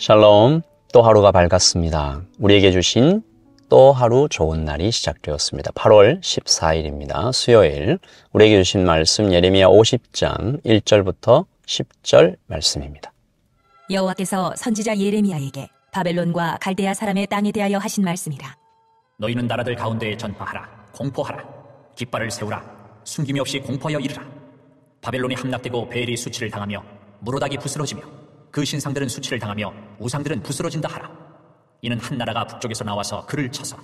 샬롬, 또 하루가 밝았습니다. 우리에게 주신 또 하루 좋은 날이 시작되었습니다. 8월 14일입니다. 수요일, 우리에게 주신 말씀 예레미야 50장 1절부터 10절 말씀입니다. 여호와께서 선지자 예레미야에게 바벨론과 갈대아 사람의 땅에 대하여 하신 말씀이라. 너희는 나라들 가운데에 전파하라, 공포하라, 깃발을 세우라, 숨김이 없이 공포하여 이르라. 바벨론이 함락되고 베엘이 수치를 당하며 무로닥이 부스러지며 그 신상들은 수치를 당하며 우상들은 부스러진다 하라. 이는 한 나라가 북쪽에서 나와서 그를 쳐서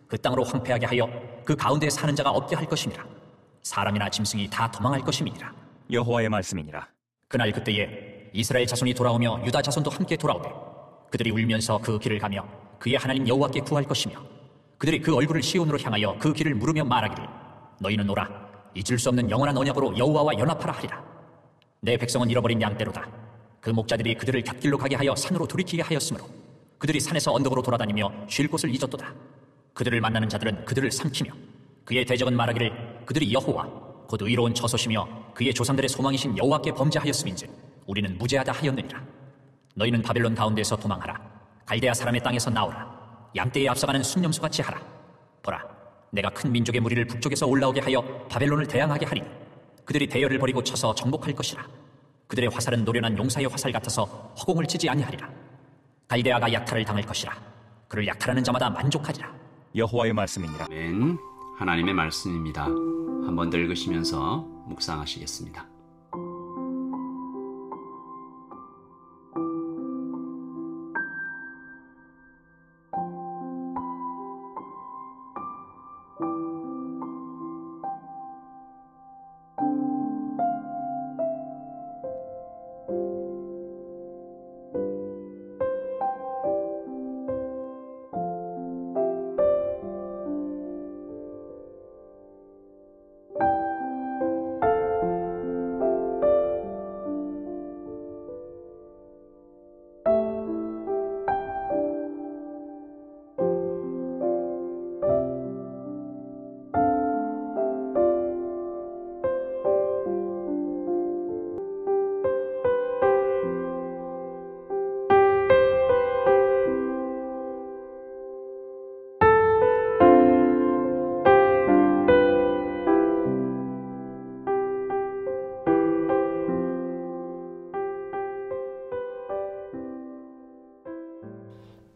그 땅으로 황폐하게 하여 그 가운데 사는 자가 없게 할 것임이라. 사람이나 짐승이 다 도망할 것임이니라. 여호와의 말씀이니라. 그날 그때에 이스라엘 자손이 돌아오며 유다 자손도 함께 돌아오되 그들이 울면서 그 길을 가며 그의 하나님 여호와께 구할 것이며 그들이 그 얼굴을 시온으로 향하여 그 길을 물으며 말하기를 너희는 오라, 잊을 수 없는 영원한 언약으로 여호와와 연합하라 하리라. 내 백성은 잃어버린 양떼로다. 그 목자들이 그들을 곁길로 가게 하여 산으로 돌이키게 하였으므로 그들이 산에서 언덕으로 돌아다니며 쉴 곳을 잊었도다. 그들을 만나는 자들은 그들을 삼키며 그의 대적은 말하기를 그들이 여호와 곧 의로운 처소시며 그의 조상들의 소망이신 여호와께 범죄하였음인즉 우리는 무죄하다 하였느니라. 너희는 바벨론 가운데에서 도망하라. 갈대아 사람의 땅에서 나오라. 양떼에 앞서가는 순념소같이 하라. 보라, 내가 큰 민족의 무리를 북쪽에서 올라오게 하여 바벨론을 대항하게 하리니 그들이 대열을 벌이고 쳐서 정복할 것이라. 그들의 화살은 노련한 용사의 화살 같아서 허공을 치지 아니하리라. 갈대아가 약탈을 당할 것이라. 그를 약탈하는 자마다 만족하리라. 여호와의 말씀이니라. 아멘. 하나님의 말씀입니다. 한번 더 읽으시면서 묵상하시겠습니다.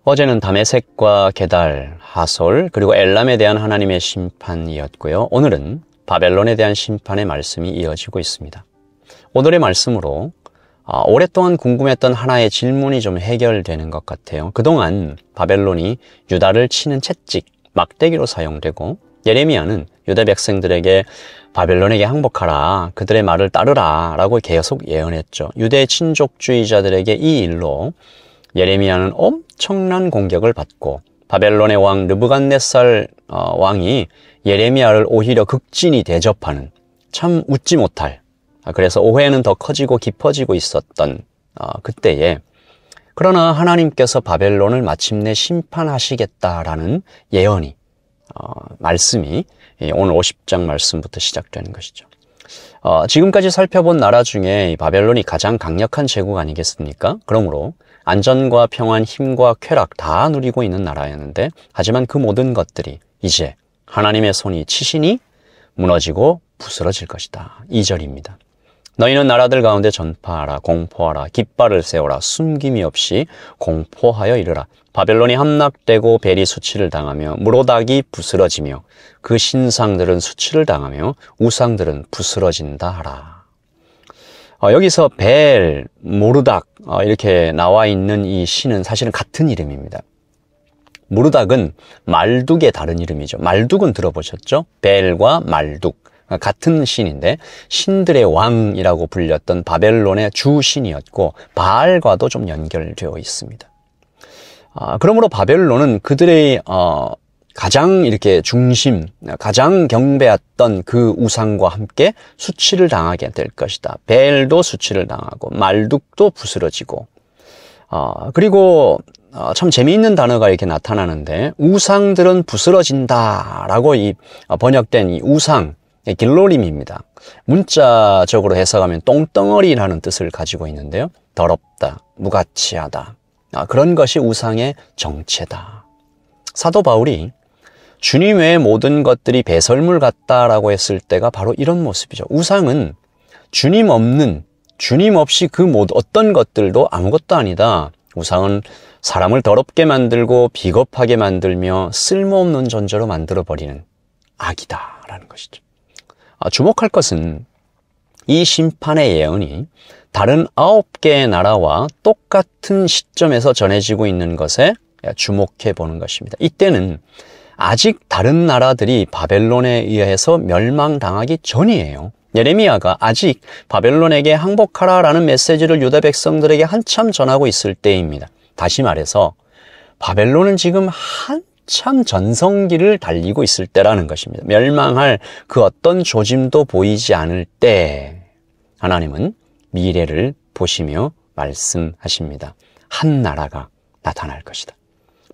어제는 다메섹과 게달, 하솔, 그리고 엘람에 대한 하나님의 심판이었고요. 오늘은 바벨론에 대한 심판의 말씀이 이어지고 있습니다. 오늘의 말씀으로 오랫동안 궁금했던 하나의 질문이 좀 해결되는 것 같아요. 그동안 바벨론이 유다를 치는 채찍, 막대기로 사용되고 예레미야는 유다 백성들에게 바벨론에게 항복하라, 그들의 말을 따르라 라고 계속 예언했죠. 유대 친족주의자들에게 이 일로 예레미야는 엄청난 공격을 받고 바벨론의 왕 느부갓네살 왕이 예레미야를 오히려 극진히 대접하는, 참 웃지 못할, 그래서 오해는 더 커지고 깊어지고 있었던 그때에, 그러나 하나님께서 바벨론을 마침내 심판하시겠다라는 예언이, 말씀이 오늘 50장 말씀부터 시작되는 것이죠. 지금까지 살펴본 나라 중에 바벨론이 가장 강력한 제국 아니겠습니까? 그러므로 안전과 평안, 힘과 쾌락 다 누리고 있는 나라였는데, 하지만 그 모든 것들이 이제 하나님의 손이 치시니 무너지고 부스러질 것이다. 2절입니다. 너희는 나라들 가운데 전파하라, 공포하라, 깃발을 세우라, 숨김이 없이 공포하여 이르라. 바벨론이 함락되고 벨이 수치를 당하며 무로닥이 부스러지며 그 신상들은 수치를 당하며 우상들은 부스러진다 하라. 여기서 벨, 모르닥 이렇게 나와 있는 이 신은 사실은 같은 이름입니다. 모르닥은 말둑의 다른 이름이죠. 말둑은 들어보셨죠? 벨과 말둑, 같은 신인데 신들의 왕이라고 불렸던 바벨론의 주신이었고 바알과도 좀 연결되어 있습니다. 그러므로 바벨론은 그들의 가장 이렇게 중심, 가장 경배했던 그 우상과 함께 수치를 당하게 될 것이다. 벨도 수치를 당하고 말둑도 부스러지고, 그리고 참 재미있는 단어가 이렇게 나타나는데, 우상들은 부스러진다라고 이 번역된 이 우상, 길로림입니다. 문자적으로 해석하면 똥덩어리라는 뜻을 가지고 있는데요. 더럽다, 무가치하다, 그런 것이 우상의 정체다. 사도 바울이 주님 외의 모든 것들이 배설물 같다라고 했을 때가 바로 이런 모습이죠. 우상은 주님 없이 그 어떤 것들도 아무것도 아니다. 우상은 사람을 더럽게 만들고 비겁하게 만들며 쓸모없는 존재로 만들어버리는 악이다라는 것이죠. 주목할 것은 이 심판의 예언이 다른 9개의 나라와 똑같은 시점에서 전해지고 있는 것에 주목해 보는 것입니다. 이때는 아직 다른 나라들이 바벨론에 의해서 멸망당하기 전이에요. 예레미야가 아직 바벨론에게 항복하라라는 메시지를 유다 백성들에게 한참 전하고 있을 때입니다. 다시 말해서 바벨론은 지금 한참 전성기를 달리고 있을 때라는 것입니다. 멸망할 그 어떤 조짐도 보이지 않을 때 하나님은 미래를 보시며 말씀하십니다. 한 나라가 나타날 것이다.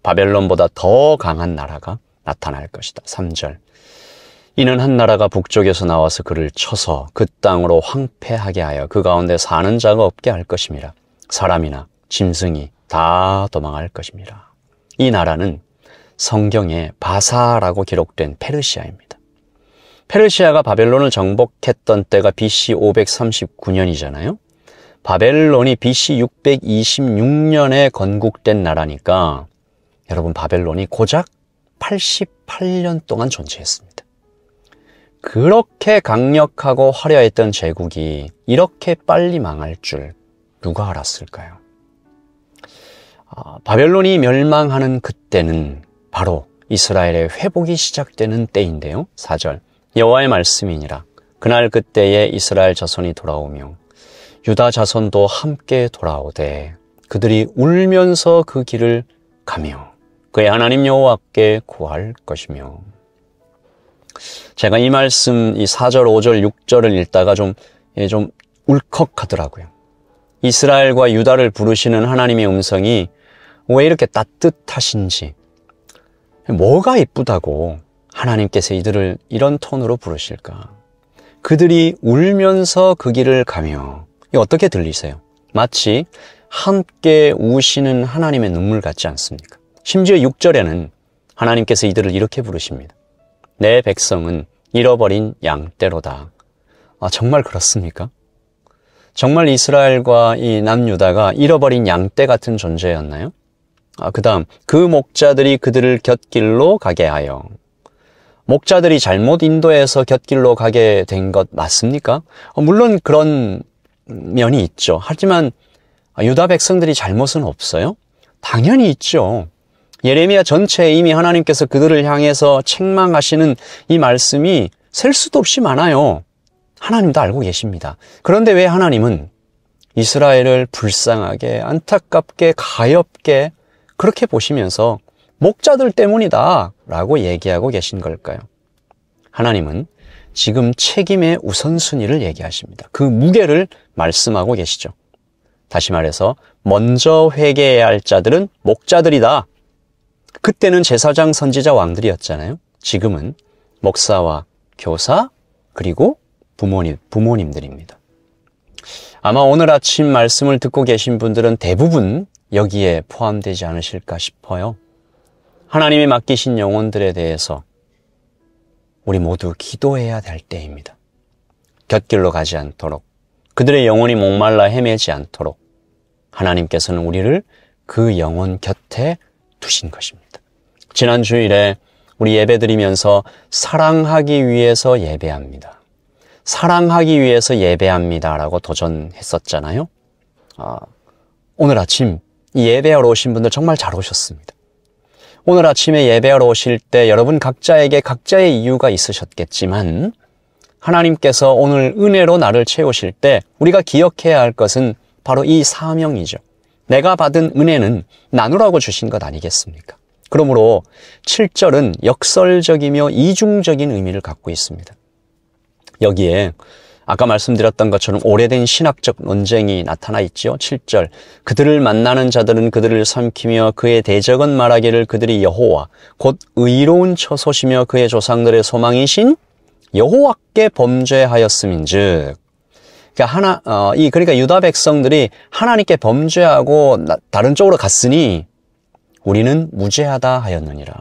바벨론보다 더 강한 나라가 나타날 것이다. 3절. 이는 한 나라가 북쪽에서 나와서 그를 쳐서 그 땅으로 황폐하게 하여 그 가운데 사는 자가 없게 할 것임이라. 사람이나 짐승이 다 도망할 것입니다. 이 나라는 성경에 바사라고 기록된 페르시아입니다. 페르시아가 바벨론을 정복했던 때가 BC 539년이잖아요. 바벨론이 BC 626년에 건국된 나라니까 여러분 바벨론이 고작 88년 동안 존재했습니다. 그렇게 강력하고 화려했던 제국이 이렇게 빨리 망할 줄 누가 알았을까요? 바벨론이 멸망하는 그때는 바로 이스라엘의 회복이 시작되는 때인데요. 4절. 여호와의 말씀이니라. 그날 그때에 이스라엘 자손이 돌아오며 유다 자손도 함께 돌아오되 그들이 울면서 그 길을 가며 그의 하나님 여호와께 구할 것이며. 제가 이 말씀, 이 4절, 5절, 6절을 읽다가 좀 울컥하더라고요. 이스라엘과 유다를 부르시는 하나님의 음성이 왜 이렇게 따뜻하신지, 뭐가 이쁘다고 하나님께서 이들을 이런 톤으로 부르실까? 그들이 울면서 그 길을 가며. 이거 어떻게 들리세요? 마치 함께 우시는 하나님의 눈물 같지 않습니까? 심지어 6절에는 하나님께서 이들을 이렇게 부르십니다. 내 백성은 잃어버린 양떼로다. 정말 그렇습니까? 정말 이스라엘과 이 남유다가 잃어버린 양떼 같은 존재였나요? 그 다음, 그 목자들이 그들을 곁길로 가게 하여. 목자들이 잘못 인도해서 곁길로 가게 된 것 맞습니까? 물론 그런 면이 있죠. 하지만 유다 백성들이 잘못은 없어요? 당연히 있죠. 예레미야 전체에 이미 하나님께서 그들을 향해서 책망하시는 이 말씀이 셀 수도 없이 많아요. 하나님도 알고 계십니다. 그런데 왜 하나님은 이스라엘을 불쌍하게, 안타깝게, 가엾게 그렇게 보시면서 목자들 때문이다 라고 얘기하고 계신 걸까요? 하나님은 지금 책임의 우선순위를 얘기하십니다. 그 무게를 말씀하고 계시죠. 다시 말해서 먼저 회개해야 할 자들은 목자들이다. 그때는 제사장, 선지자, 왕들이었잖아요. 지금은 목사와 교사 그리고 부모님들입니다. 아마 오늘 아침 말씀을 듣고 계신 분들은 대부분 여기에 포함되지 않으실까 싶어요. 하나님이 맡기신 영혼들에 대해서 우리 모두 기도해야 될 때입니다. 곁길로 가지 않도록, 그들의 영혼이 목말라 헤매지 않도록 하나님께서는 우리를 그 영혼 곁에 두신 것입니다. 지난 주일에 우리 예배드리면서 사랑하기 위해서 예배합니다. 사랑하기 위해서 예배합니다라고 도전했었잖아요. 오늘 아침 이 예배하러 오신 분들 정말 잘 오셨습니다. 오늘 아침에 예배하러 오실 때 여러분 각자에게 각자의 이유가 있으셨겠지만 하나님께서 오늘 은혜로 나를 채우실 때 우리가 기억해야 할 것은 바로 이 사명이죠. 내가 받은 은혜는 나누라고 주신 것 아니겠습니까? 그러므로 7절은 역설적이며 이중적인 의미를 갖고 있습니다. 여기에 아까 말씀드렸던 것처럼 오래된 신학적 논쟁이 나타나 있죠. 7절. 그들을 만나는 자들은 그들을 삼키며 그의 대적은 말하기를 그들이 여호와 곧 의로운 처소시며 그의 조상들의 소망이신 여호와께 범죄하였음인즉 그러니까 유다 백성들이 하나님께 범죄하고 다른 쪽으로 갔으니 우리는 무죄하다 하였느니라.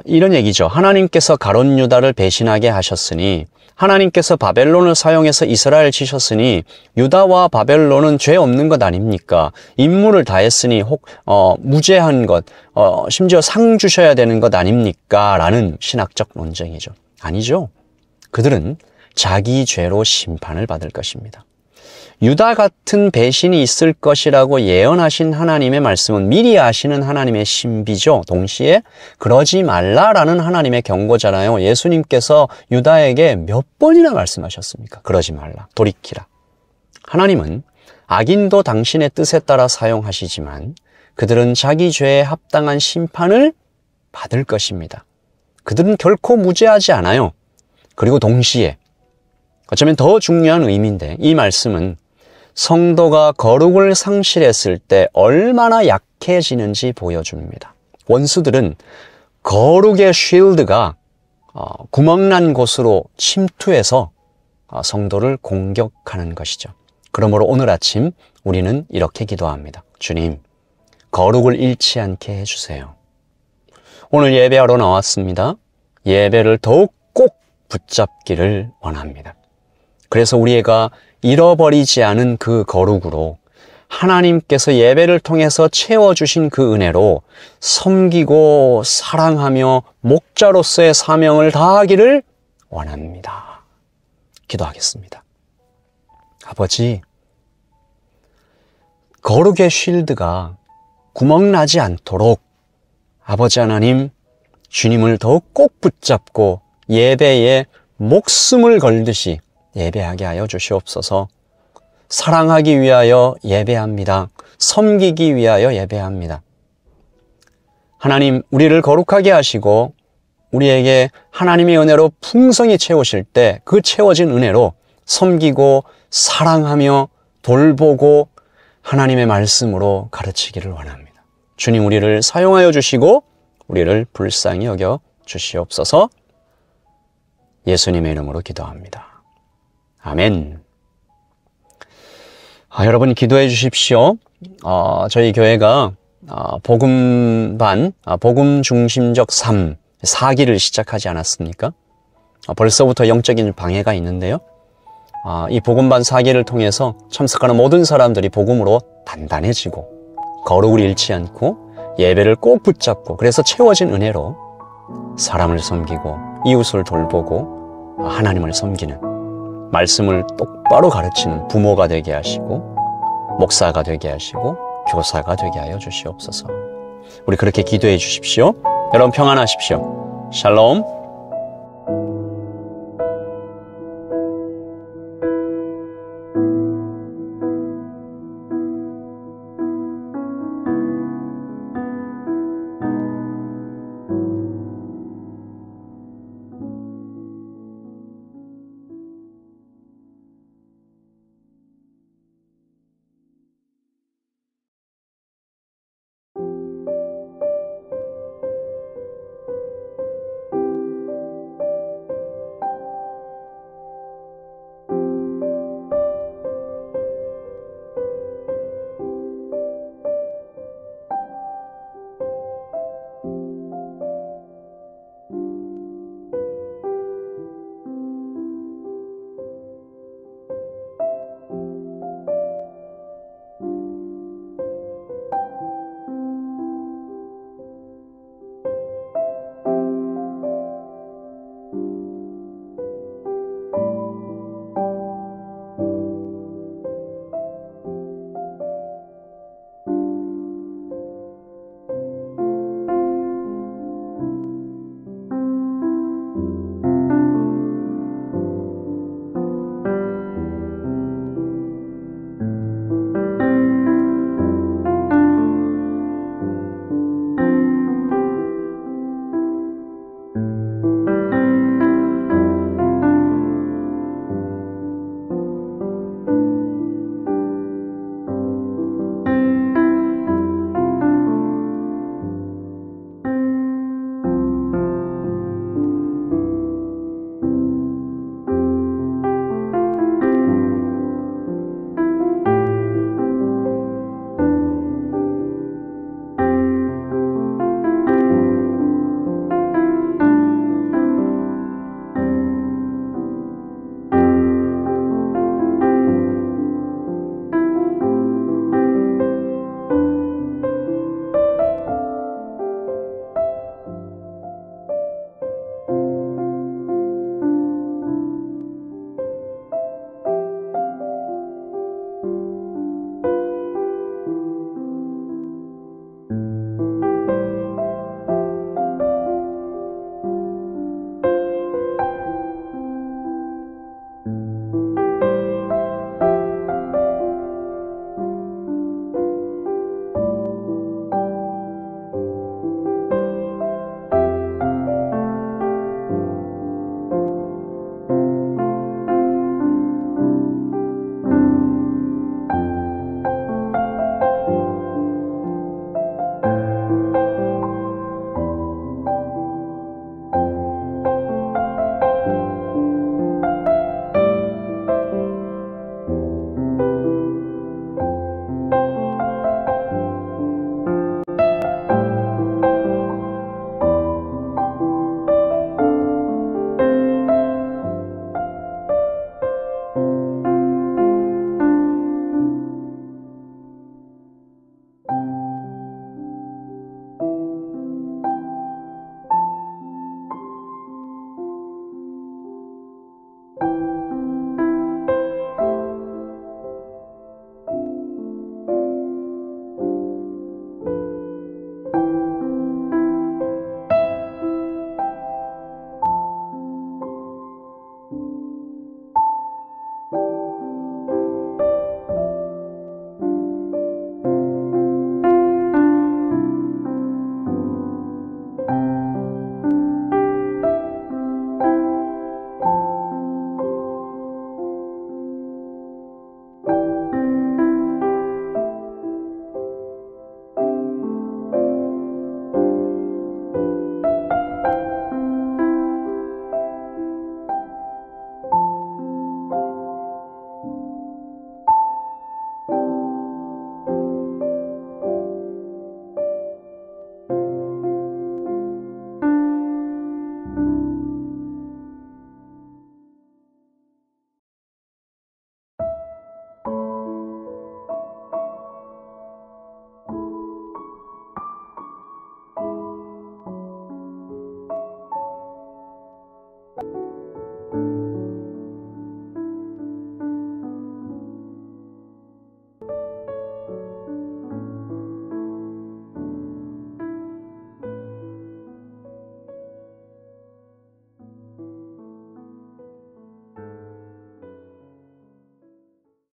이런 얘기죠. 하나님께서 가룟 유다를 배신하게 하셨으니, 하나님께서 바벨론을 사용해서 이스라엘 치셨으니 유다와 바벨론은 죄 없는 것 아닙니까? 임무를 다했으니 무죄한 것, 심지어 상 주셔야 되는 것 아닙니까? 라는 신학적 논쟁이죠. 아니죠. 그들은 자기 죄로 심판을 받을 것입니다. 유다 같은 배신이 있을 것이라고 예언하신 하나님의 말씀은 미리 아시는 하나님의 신비죠. 동시에 그러지 말라라는 하나님의 경고잖아요. 예수님께서 유다에게 몇 번이나 말씀하셨습니까? 그러지 말라, 돌이키라. 하나님은 악인도 당신의 뜻에 따라 사용하시지만 그들은 자기 죄에 합당한 심판을 받을 것입니다. 그들은 결코 무죄하지 않아요. 그리고 동시에 어쩌면 더 중요한 의미인데, 이 말씀은 성도가 거룩을 상실했을 때 얼마나 약해지는지 보여줍니다. 원수들은 거룩의 쉴드가 구멍난 곳으로 침투해서 성도를 공격하는 것이죠. 그러므로 오늘 아침 우리는 이렇게 기도합니다. 주님, 거룩을 잃지 않게 해주세요. 오늘 예배하러 나왔습니다. 예배를 더욱 꼭 붙잡기를 원합니다. 그래서 우리가 잃어버리지 않은 그 거룩으로 하나님께서 예배를 통해서 채워주신 그 은혜로 섬기고 사랑하며 목자로서의 사명을 다하기를 원합니다. 기도하겠습니다. 아버지, 거룩의 쉴드가 구멍나지 않도록 아버지 하나님, 주님을 더욱 꼭 붙잡고 예배에 목숨을 걸듯이 예배하게 하여 주시옵소서. 사랑하기 위하여 예배합니다. 섬기기 위하여 예배합니다. 하나님, 우리를 거룩하게 하시고 우리에게 하나님의 은혜로 풍성히 채우실 때 그 채워진 은혜로 섬기고 사랑하며 돌보고 하나님의 말씀으로 가르치기를 원합니다. 주님, 우리를 사용하여 주시고 우리를 불쌍히 여겨 주시옵소서. 예수님의 이름으로 기도합니다. 아멘. 여러분 기도해 주십시오. 저희 교회가 복음반, 복음 중심적 삶 4기를 시작하지 않았습니까? 벌써부터 영적인 방해가 있는데요. 이 복음반 4기를 통해서 참석하는 모든 사람들이 복음으로 단단해지고 거룩을 잃지 않고 예배를 꼭 붙잡고, 그래서 채워진 은혜로 사람을 섬기고 이웃을 돌보고 하나님을 섬기는, 말씀을 똑바로 가르치는 부모가 되게 하시고 목사가 되게 하시고 교사가 되게 하여 주시옵소서. 우리 그렇게 기도해 주십시오. 여러분 평안하십시오. 샬롬.